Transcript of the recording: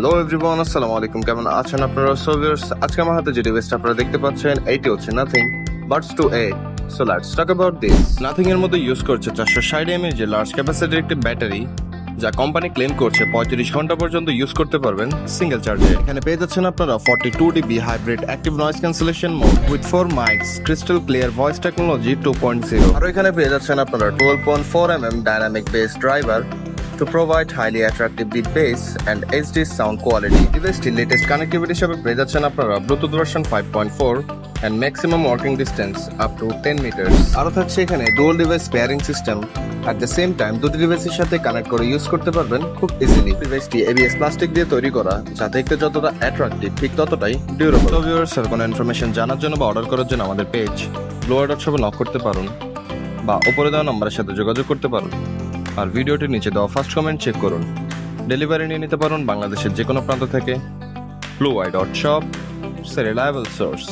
Hello everyone, আসসালামু আলাইকুম। কেমন আছেন আপনারা? সো ভিউয়ার্স, আজকে আমার হাতে যে ডিভাইসটা আপনারা দেখতে পাচ্ছেন এইটি হচ্ছে nothing Buds 2a। So let's talk about this. Nothing এর মধ্যে ইউজ করছে 460 mAh এর লার্জ ক্যাপাসিটির একটি ব্যাটারি, যা কোম্পানি ক্লেম করছে 35 ঘন্টা পর্যন্ত ইউজ করতে পারবেন সিঙ্গেল চার্জে। এখানে পেয়ে যাচ্ছেন আপনারা 42 dB hybrid active noise cancellation mode with 4 mics, crystal clear voice technology 2.0। আর এখানে পেয়ে যাচ্ছেন আপনারা 12.4 mm dynamic bass driver to provide highly attractive beat bass and HD sound quality. ডিভাইসটির লেটেস্ট কানেক্টিভিটি হিসেবে পেয়ে যাচ্ছেন আপনারা bluetooth version 5.4 and maximum working distance up to 10 meters. আরও থাকছে এখানে dual device pairing system. at the same time দুটি ডিভাইসের সাথে কানেক্ট করে ইউজ করতে পারবেন খুব ইজিলি। ডিভাইসটি ABS প্লাস্টিক দিয়ে তৈরি করা, যা দেখতে যতটা অ্যাট্রাকটিভ ঠিক ততটাই ডিউরেবল। তো ভিউয়ার্স, এর কোনো ইনফরমেশন জানার জন্য বা অর্ডার করার জন্য আমাদের পেজ blower.shop নক করতে পারেন বা উপরে দেওয়া নম্বরের সাথে যোগাযোগ করতে পারেন। আর ভিডিওটির নিচে দেওয়া ফার্স্ট কমেন্ট চেক করুন। ডেলিভারি নিয়ে নিতে পারুন বাংলাদেশের যে কোনো প্রান্ত থেকে। bluewire.shop, a reliable source.